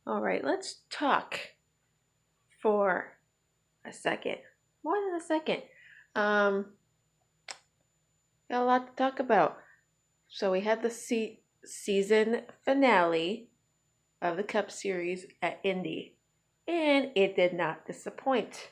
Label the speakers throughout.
Speaker 1: All right, let's talk for a second. More than a second. Um, got a lot to talk about. So we had the season finale of the Cup Series at Indy, and it did not disappoint.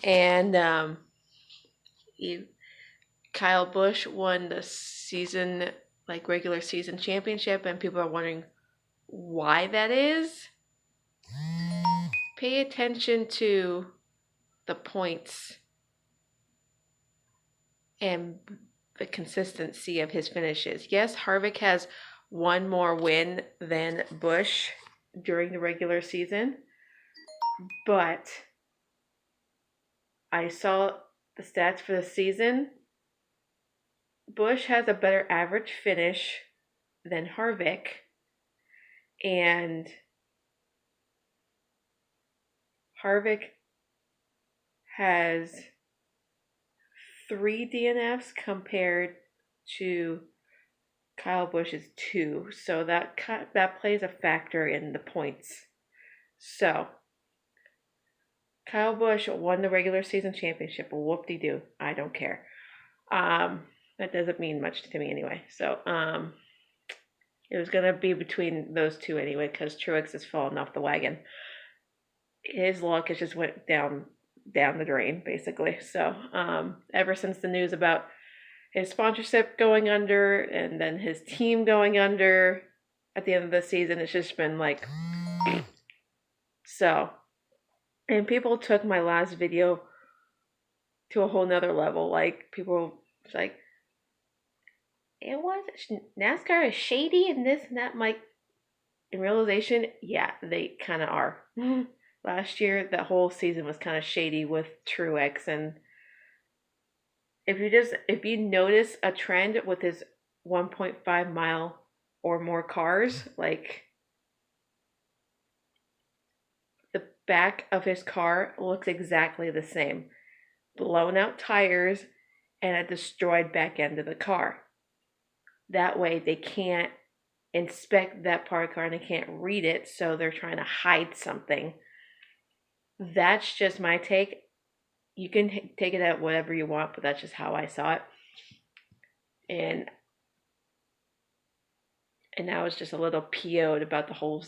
Speaker 1: And Kyle Busch won the season, like regular season championship, and people are wondering why that is. Pay attention to the points and the consistency of his finishes. Yes, Harvick has one more win than Busch during the regular season, but I saw the stats for the season. Busch has a better average finish than Harvick, and Harvick has 3 DNFs compared to Kyle Busch's 2, so that plays a factor in the points. So Kyle Busch won the regular season championship. Whoop-de-doo. I don't care. That doesn't mean much to me anyway. So it was gonna be between those two anyway, because Truex has fallen off the wagon. His luck has just went down the drain, basically. So ever since the news about his sponsorship going under and then his team going under at the end of the season, it's just been like so. And people took my last video to a whole nother level. Like people was like, it was NASCAR is shady and this and that. I'm like, in realization, yeah, they kind of are. Last year, that whole season was kind of shady with Truex, and if you notice a trend with his 1.5 mile or more cars, like the back of his car looks exactly the same. Blown out tires and a destroyed back end of the car. That way they can't inspect that part of the car and they can't read it, so they're trying to hide something. That's just my take. You can take it at whatever you want, but that's just how I saw it. And I was just a little PO'd about the whole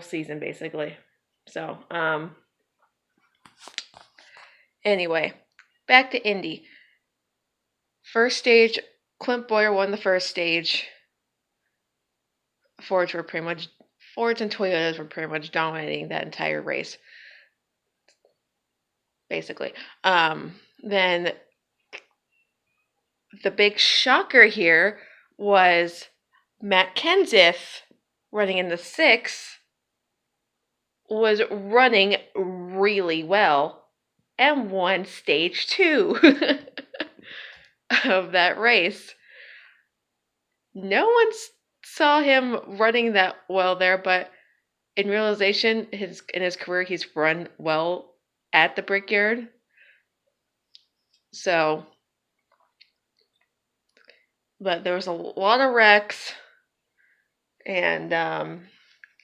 Speaker 1: season, basically. So, anyway, back to Indy. First stage, Clint Bowyer won the first stage. Fords and Toyotas were pretty much dominating that entire race, basically. Then the big shocker here was Matt Kenseth, running in the 6th, was running really well and won stage 2 of that race. No one saw him running that well there, but in realization, in his career, he's run well at the Brickyard. So, but there was a lot of wrecks and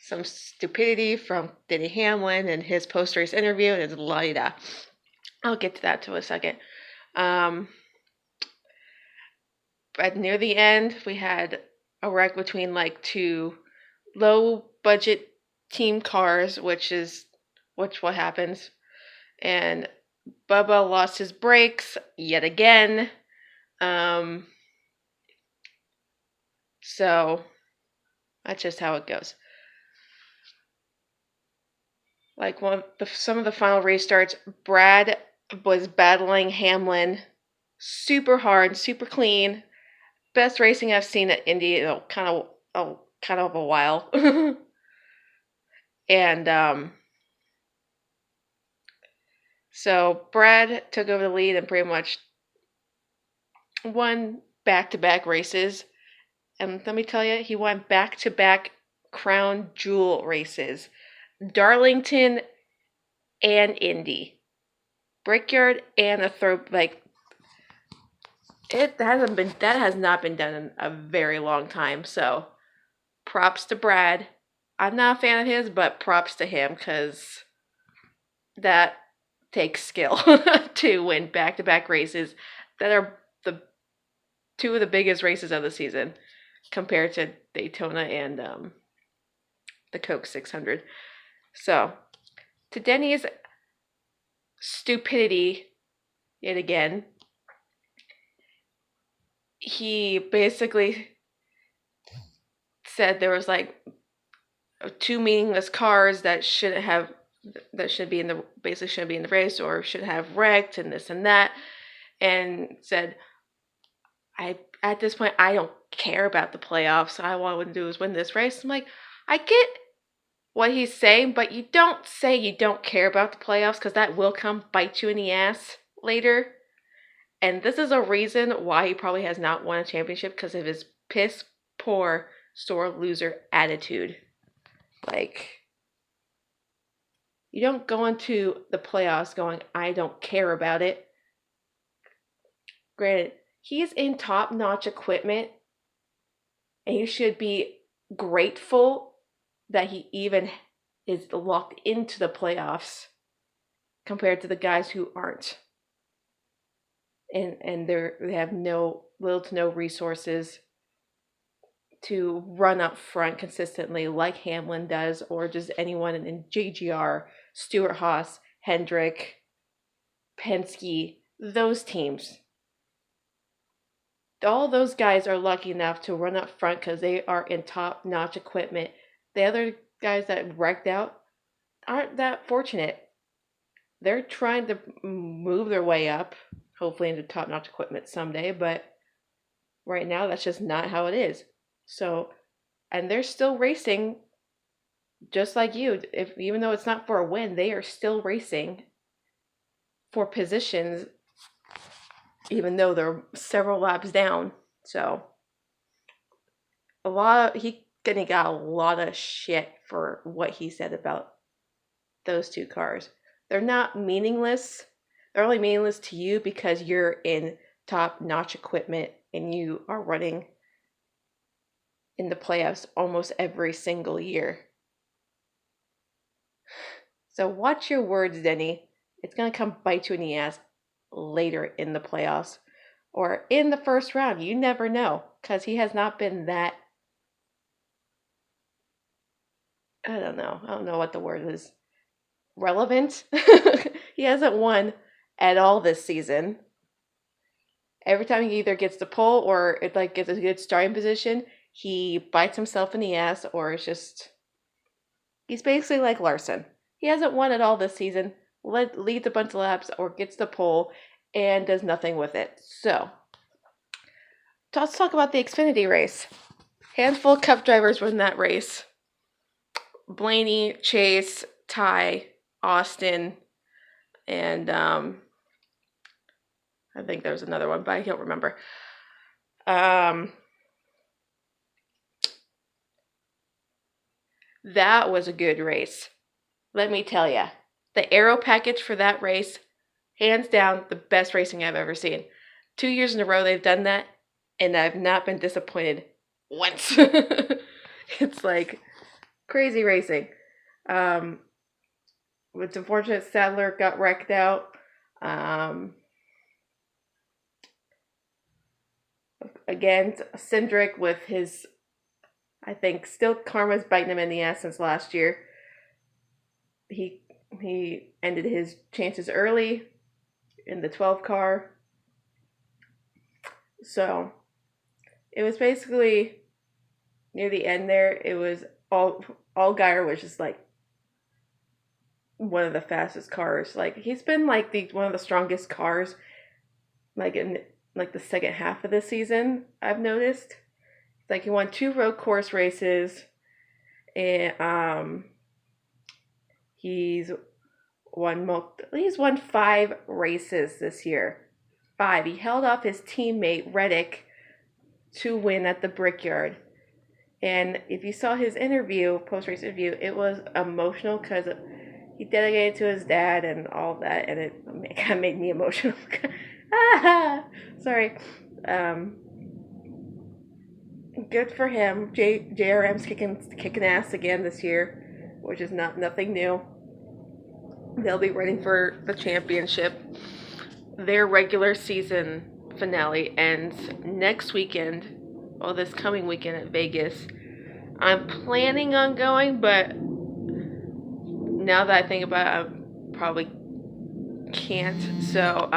Speaker 1: some stupidity from Denny Hamlin and his post-race interview and his la-da. I'll get to that in a second. But near the end, we had a wreck between like 2 low-budget team cars, which what happens. And Bubba lost his brakes yet again. So that's just how it goes. Like some of the final restarts, Brad was battling Hamlin super hard, super clean. Best racing I've seen at Indy in kind of a while. And so Brad took over the lead and pretty much won back-to-back races. And let me tell you, he won back-to-back crown jewel races. Darlington and Indy. Brickyard and that has not been done in a very long time. So props to Brad. I'm not a fan of his, but props to him because that takes skill to win back-to-back races that are the two of the biggest races of the season compared to Daytona and the Coke 600. So, to Denny's stupidity, yet again, he basically said there was like two meaningless cars that should be in the basically shouldn't be in the race or should have wrecked and this and that, and said, at this point I don't care about the playoffs. All I want to do is win this race. I'm like, I get what he's saying, but you don't say you don't care about the playoffs because that will come bite you in the ass later. And this is a reason why he probably has not won a championship, because of his piss poor sore loser attitude. Like, you don't go into the playoffs going, I don't care about it. Granted, he's in top-notch equipment, and you should be grateful that he even is locked into the playoffs compared to the guys who aren't. And they have little to no resources to run up front consistently like Hamlin does, or just anyone in JGR, Stewart-Haas, Hendrick, Penske, those teams. All those guys are lucky enough to run up front because they are in top-notch equipment. The other guys that wrecked out aren't that fortunate. They're trying to move their way up, hopefully into top-notch equipment someday, but right now that's just not how it is. So, and they're still racing just like you. Even though it's not for a win, they are still racing for positions, even though they're several laps down. So, he got a lot of shit for what he said about those two cars. They're not meaningless. They're only meaningless to you because you're in top-notch equipment and you are running in the playoffs almost every single year. So watch your words, Denny. It's going to come bite you in the ass later in the playoffs or in the first round. You never know, because he has not been that, I don't know what the word is, relevant. He hasn't won at all this season. Every time he either gets the pole or it like gets a good starting position, he bites himself in the ass, or it's just, he's basically like Larson. He hasn't won at all this season, leads a bunch of laps or gets the pole and does nothing with it. So, let's talk about the Xfinity race. Handful of Cup drivers were in that race. Blaney, Chase, Ty, Austin, and I think there was another one, but I don't remember. That was a good race. Let me tell you, the aero package for that race, hands down, the best racing I've ever seen. 2 years in a row they've done that, and I've not been disappointed once. It's like crazy racing. It's unfortunate Sadler got wrecked out. Again, Cindric with his, I think, still karma's biting him in the ass since last year. He ended his chances early in the 12 car. So it was basically near the end there. It was Allgaier was just like one of the fastest cars. Like, he's been like one of the strongest cars, like in like the second half of the season, I've noticed. Like, he won 2 road course races, and he's won 5 races this year. 5. He held off his teammate Reddick to win at the Brickyard. And if you saw his interview, post-race interview, it was emotional because he dedicated to his dad and all that, and it kind of made me emotional. Sorry. Um, Good for him. JRM's kicking ass again this year, which is nothing new. They'll be running for the championship. Their regular season finale ends next weekend, or this coming weekend at Vegas. I'm planning on going, but now that I think about it, I probably can't. So,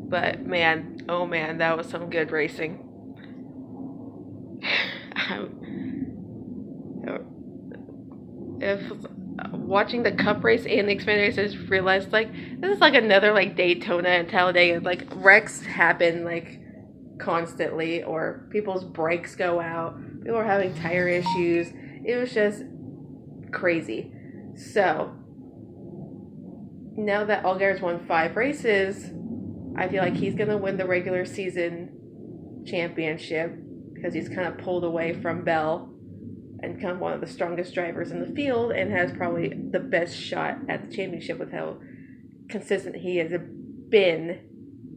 Speaker 1: but man, oh man, that was some good racing. If watching the Cup race and the Xfinity race, I just realized like this is like another like Daytona and Talladega. Like wrecks happen like constantly, or people's brakes go out. People are having tire issues. It was just crazy. So now that Allgaier's won 5 races, I feel like he's gonna win the regular season championship because he's kind of pulled away from Bell and become one of the strongest drivers in the field and has probably the best shot at the championship with how consistent he has been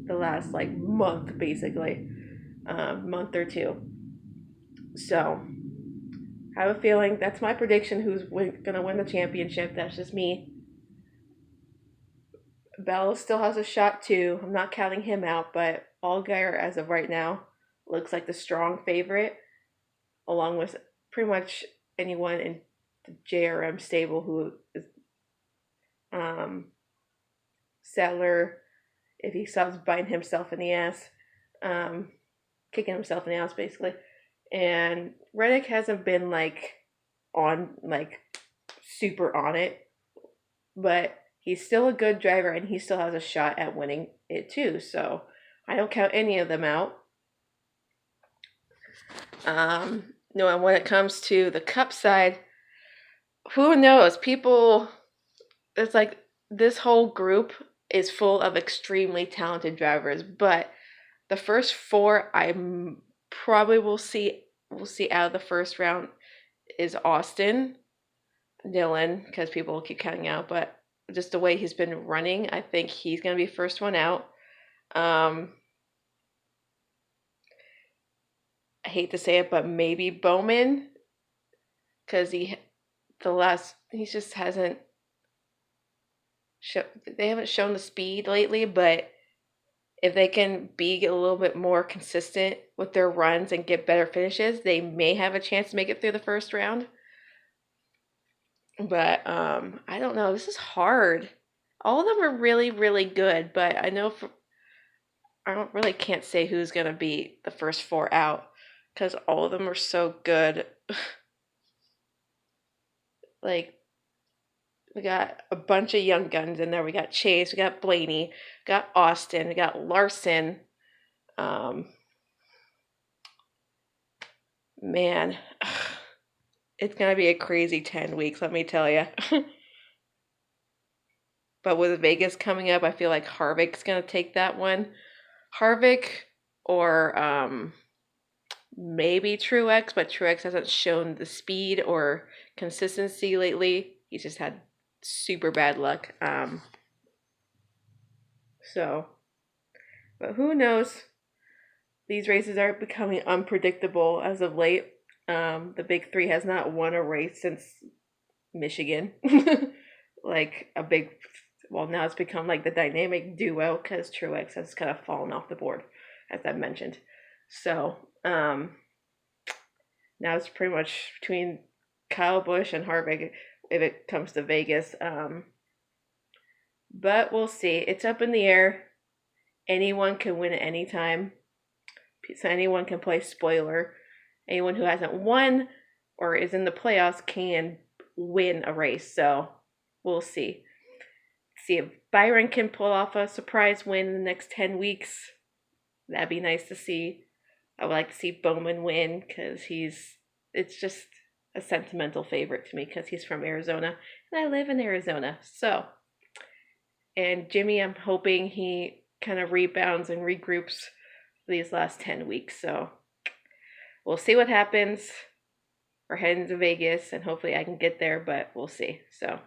Speaker 1: the last like month, basically, month or two. So I have a feeling that's my prediction. Who's gonna win the championship? That's just me. Bell still has a shot too. I'm not counting him out, but Allgaier, as of right now, looks like the strong favorite, along with pretty much anyone in the JRM stable who is Sadler, if he stops biting himself in the ass, kicking himself in the ass basically. And Reddick hasn't been like super on it, but he's still a good driver and he still has a shot at winning it too. So I don't count any of them out. No, and when it comes to the Cup side, who knows? People, it's like this whole group is full of extremely talented drivers, but the first 4 I probably will see out of the first round is Austin Dillon, because people will keep counting out, but just the way he's been running, I think he's going to be first one out. I hate to say it, but maybe Bowman, because he just hasn't they haven't shown the speed lately, but if they can be a little bit more consistent with their runs and get better finishes, they may have a chance to make it through the first round. But I don't know. This is hard. All of them are really, really good, but I know can't say who's gonna be the first 4 out because all of them are so good. Like, we got a bunch of young guns in there. We got Chase, we got Blaney, we got Austin, we got Larson. Man, it's gonna be a crazy 10 weeks, let me tell you. But with Vegas coming up, I feel like Harvick's gonna take that one. Harvick or maybe Truex, but Truex hasn't shown the speed or consistency lately. He's just had super bad luck. But who knows? These races are becoming unpredictable as of late. The Big Three has not won a race since Michigan. Like now it's become like the dynamic duo because Truex has kind of fallen off the board, as I mentioned. So now it's pretty much between Kyle Busch and Harvick if it comes to Vegas. But we'll see. It's up in the air. Anyone can win at any time. So anyone can play spoiler. Anyone who hasn't won or is in the playoffs can win a race. So we'll see. See if Byron can pull off a surprise win in the next 10 weeks. That'd be nice to see. I would like to see Bowman win because it's just a sentimental favorite to me because he's from Arizona and I live in Arizona. So, and Jimmy, I'm hoping he kind of rebounds and regroups these last 10 weeks. So we'll see what happens. We're heading to Vegas and hopefully I can get there, but we'll see. So